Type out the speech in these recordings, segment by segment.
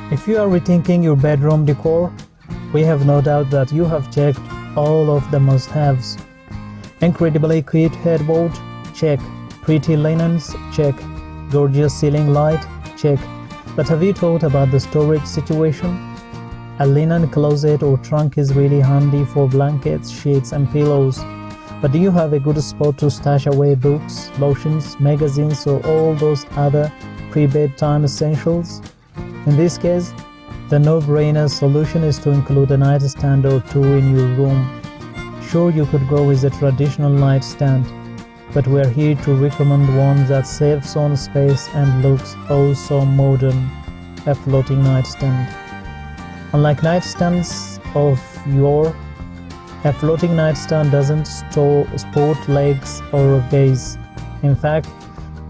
If you are rethinking your bedroom decor, we have no doubt that you have checked all of the must-haves. Incredibly cute headboard, check. Pretty linens, check. Gorgeous ceiling light, check. But have you thought about the storage situation? A linen closet or trunk is really handy for blankets, sheets and pillows. But do you have a good spot to stash away books, lotions, magazines or all those other pre-bedtime essentials? In this case, the no-brainer solution is to include a nightstand or two in your room. Sure, you could go with a traditional nightstand, but we're here to recommend one that saves on space and looks oh so modern, a floating nightstand. Unlike nightstands of yore, a floating nightstand doesn't sport legs or a base. In fact,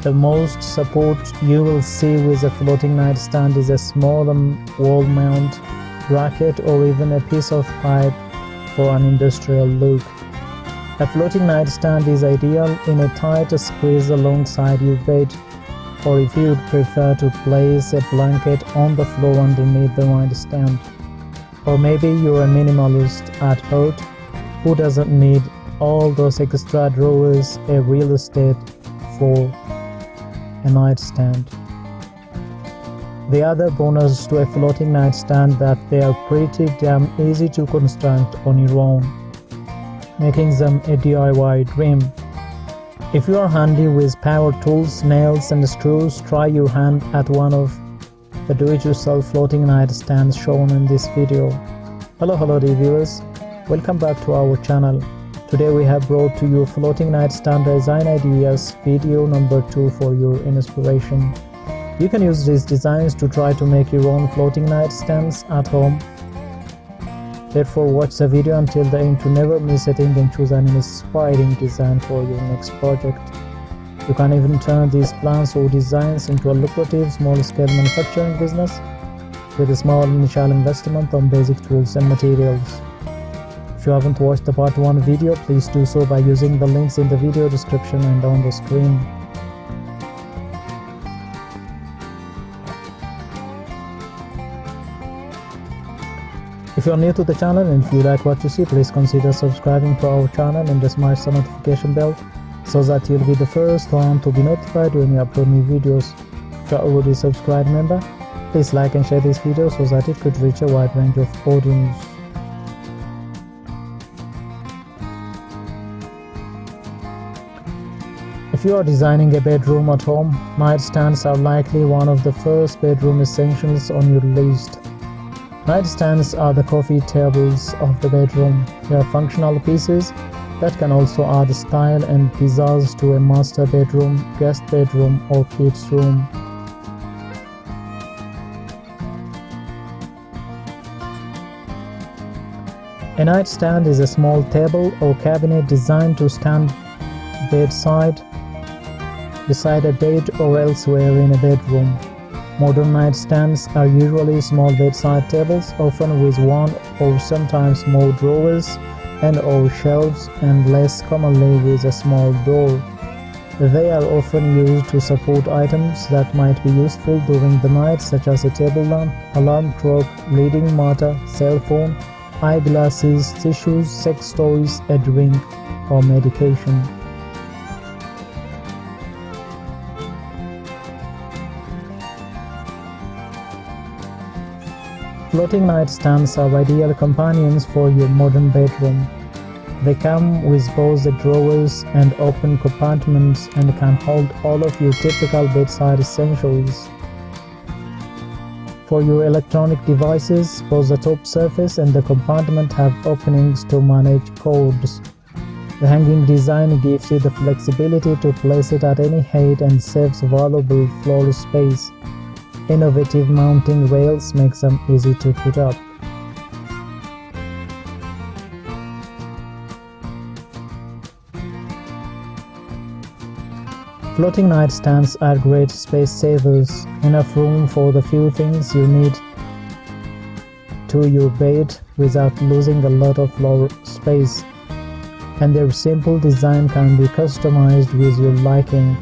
the most support you will see with a floating nightstand is a small wall mount, bracket or even a piece of pipe for an industrial look. A floating nightstand is ideal in a tight squeeze alongside your bed, or if you would prefer to place a blanket on the floor underneath the nightstand. Or maybe you're a minimalist at heart who doesn't need all those extra drawers or real estate for a nightstand. The other bonus to a floating nightstand that they are pretty damn easy to construct on your own, making them a DIY dream. If you are handy with power tools, nails and screws, try your hand at one of the do-it-yourself floating nightstands shown in this video. Hello dear viewers, welcome back to our channel. Today we have brought to you Floating Nightstand Design Ideas video number 2 for your inspiration. You can use these designs to try to make your own floating nightstands at home. Therefore, watch the video until the end to never miss a thing and choose an inspiring design for your next project. You can even turn these plans or designs into a lucrative small-scale manufacturing business with a small initial investment on basic tools and materials. If you haven't watched the part 1 video, please do so by using the links in the video description and on the screen. If you are new to the channel and if you like what you see, please consider subscribing to our channel and smash the notification bell so that you'll be the first one to be notified when we upload new videos. If you are already a subscribed member, please like and share this video so that it could reach a wide range of audience. If you are designing a bedroom at home, nightstands are likely one of the first bedroom essentials on your list. Nightstands are the coffee tables of the bedroom. They are functional pieces that can also add style and pizzazz to a master bedroom, guest bedroom or kids room. A nightstand is a small table or cabinet designed to stand bedside, beside a bed or elsewhere in a bedroom. Modern nightstands are usually small bedside tables, often with one or sometimes more drawers and or shelves, and less commonly with a small door. They are often used to support items that might be useful during the night, such as a table lamp, alarm clock, reading matter, cell phone, eyeglasses, tissues, sex toys, a drink, or medication. Floating nightstands are ideal companions for your modern bedroom. They come with both the drawers and open compartments and can hold all of your typical bedside essentials. For your electronic devices, both the top surface and the compartment have openings to manage cords. The hanging design gives you the flexibility to place it at any height and saves valuable floor space. Innovative mounting rails makes them easy to put up. Floating nightstands are great space savers, enough room for the few things you need to your bed without losing a lot of floor space. And their simple design can be customized with your liking.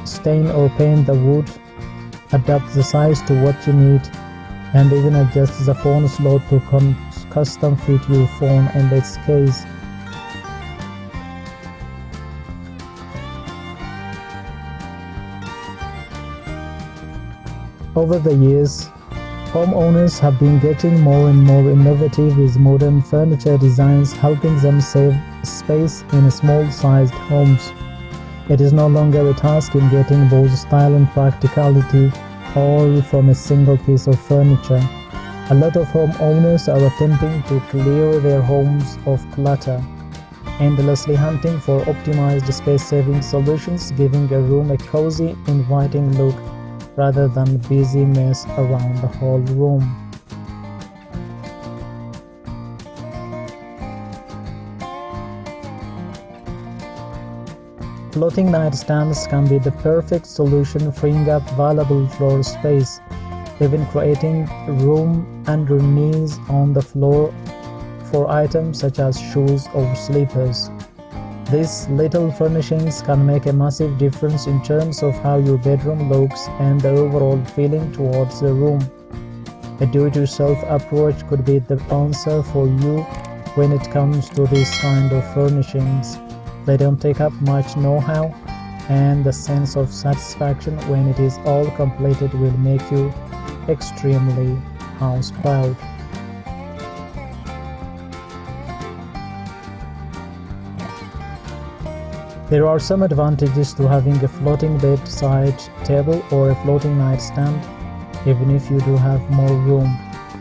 Stain or paint the wood, adapt the size to what you need, and even adjust the phone slot to custom fit your phone in this case. Over the years, homeowners have been getting more and more innovative with modern furniture designs, helping them save space in small-sized homes. It is no longer a task in getting both style and practicality all from a single piece of furniture. A lot of homeowners are attempting to clear their homes of clutter, endlessly hunting for optimized space-saving solutions, giving a room a cozy, inviting look rather than busy mess around the whole room. Floating nightstands can be the perfect solution, freeing up valuable floor space, even creating room underneath on the floor for items such as shoes or slippers. These little furnishings can make a massive difference in terms of how your bedroom looks and the overall feeling towards the room. A do-it-yourself approach could be the answer for you when it comes to these kind of furnishings. They don't take up much know-how, and the sense of satisfaction when it is all completed will make you extremely house proud. There are some advantages to having a floating bedside table or a floating nightstand, even if you do have more room.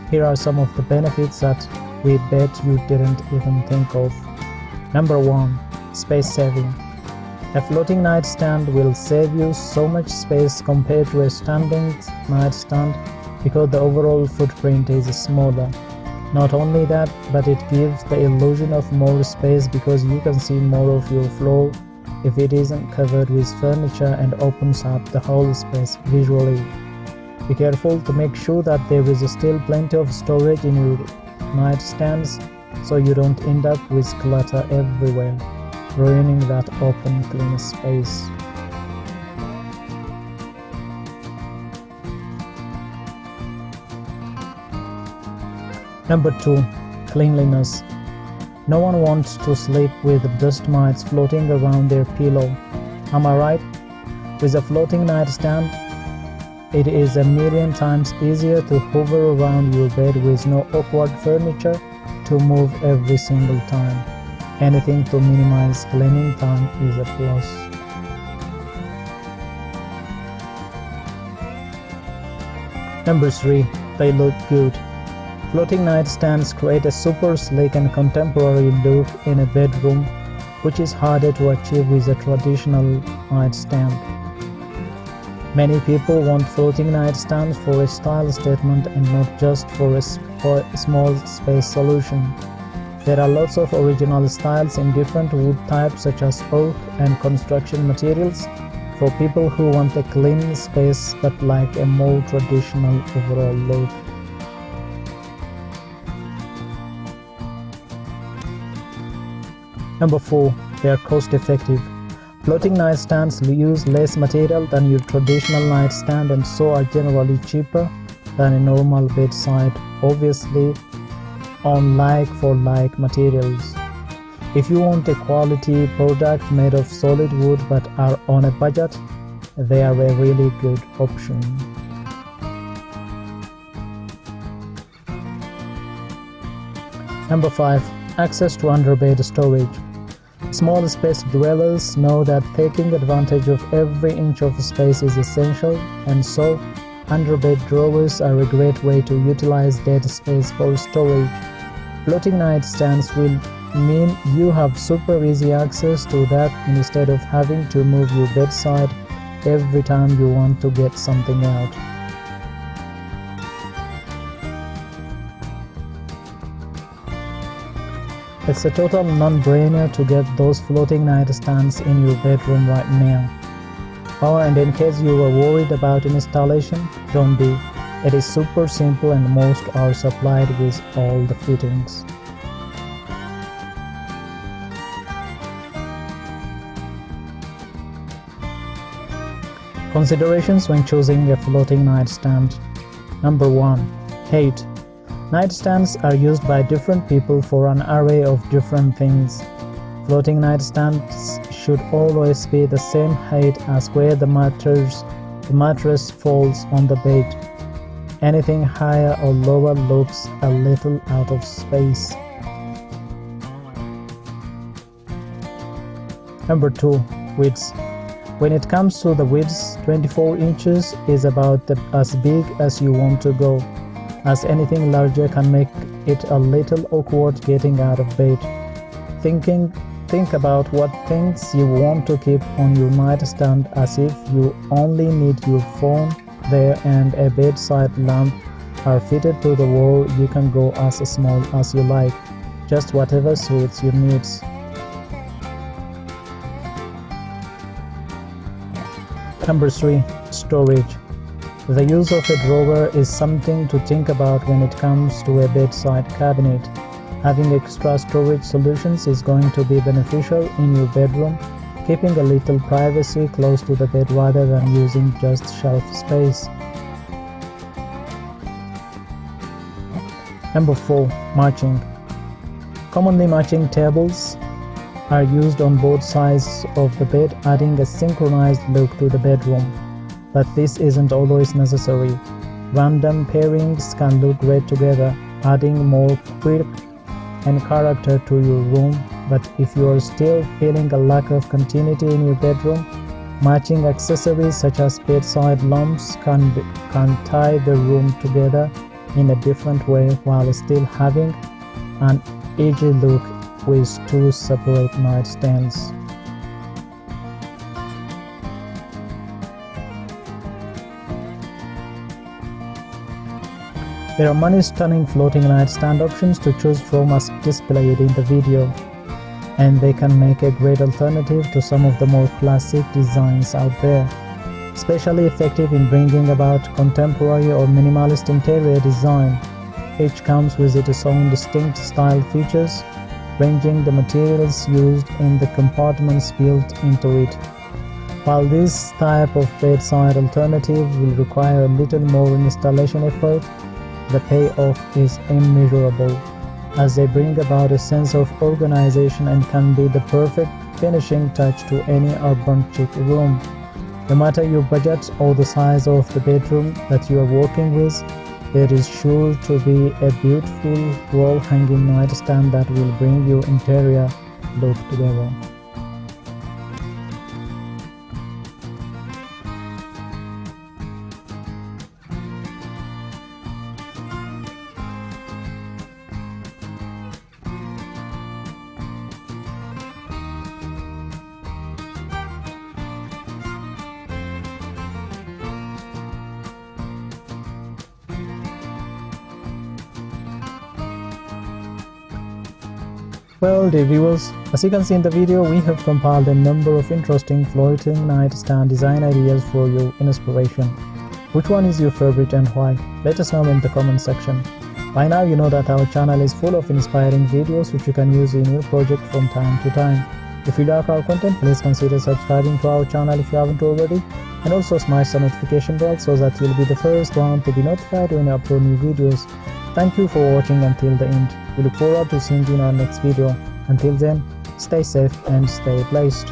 Here are some of the benefits that we bet you didn't even think of. Number 1. Space saving. A floating nightstand will save you so much space compared to a standing nightstand because the overall footprint is smaller. Not only that, but it gives the illusion of more space because you can see more of your floor if it isn't covered with furniture, and opens up the whole space visually. Be careful to make sure that there is still plenty of storage in your nightstands so you don't end up with clutter everywhere, ruining that open, clean space. Number 2. Cleanliness. No one wants to sleep with dust mites floating around their pillow. Am I right? With a floating nightstand, it is a million times easier to hover around your bed with no awkward furniture to move every single time. Anything to minimize cleaning time is a plus. Number 3. They look good. Floating nightstands create a super sleek and contemporary look in a bedroom, which is harder to achieve with a traditional nightstand. Many people want floating nightstands for a style statement and not just for a small space solution. There are lots of original styles in different wood types such as oak and construction materials for people who want a clean space but like a more traditional overall look. Number 4. They are cost effective. Floating nightstands use less material than your traditional nightstand and so are generally cheaper than a normal bedside, obviously on like-for-like materials. If you want a quality product made of solid wood but are on a budget, they are a really good option. Number 5. Access to underbed storage. Small space dwellers know that taking advantage of every inch of space is essential, and so underbed drawers are a great way to utilize dead space for storage. Floating nightstands will mean you have super easy access to that instead of having to move your bedside every time you want to get something out. It's a total non-brainer to get those floating nightstands in your bedroom right now. Oh, and in case you were worried about installation, don't be. It is super simple and most are supplied with all the fittings. Considerations when choosing a floating nightstand. Number 1. 8. Nightstands are used by different people for an array of different things. Floating nightstands should always be the same height as where the mattress falls on the bed. Anything higher or lower looks a little out of space. Number 2. Width. When it comes to the width, 24 inches is about as big as you want to go, as anything larger can make it a little awkward getting out of bed. Think about what things you want to keep on your nightstand, as if you only need your phone there and a bedside lamp are fitted to the wall. You can go as small as you like, just whatever suits your needs. Number 3. Storage. The use of a drawer is something to think about when it comes to a bedside cabinet. Having extra storage solutions is going to be beneficial in your bedroom, keeping a little privacy close to the bed rather than using just shelf space. Number 4. Matching. Commonly, matching tables are used on both sides of the bed, adding a synchronized look to the bedroom. But this isn't always necessary. Random pairings can look great together, adding more quirk and character to your room. But if you are still feeling a lack of continuity in your bedroom, matching accessories such as bedside lamps can tie the room together in a different way while still having an edgy look with 2 separate nightstands. There are many stunning floating nightstand options to choose from as displayed in the video, and they can make a great alternative to some of the more classic designs out there. Especially effective in bringing about contemporary or minimalist interior design. Each comes with its own distinct style features, ranging the materials used in the compartments built into it. While this type of bedside alternative will require a little more installation effort, the payoff is immeasurable, as they bring about a sense of organization and can be the perfect finishing touch to any urban chic room. No matter your budget or the size of the bedroom that you are working with, there is sure to be a beautiful wall-hanging nightstand that will bring your interior look together. Well, dear viewers, as you can see in the video, we have compiled a number of interesting floating nightstand design ideas for your inspiration. Which one is your favorite and why? Let us know in the comment section. By now you know that our channel is full of inspiring videos which you can use in your project from time to time. If you like our content, please consider subscribing to our channel if you haven't already, and also smash the notification bell so that you'll be the first one to be notified when I upload new videos. Thank you for watching until the end. We look forward to seeing you in our next video. Until then, stay safe and stay blessed.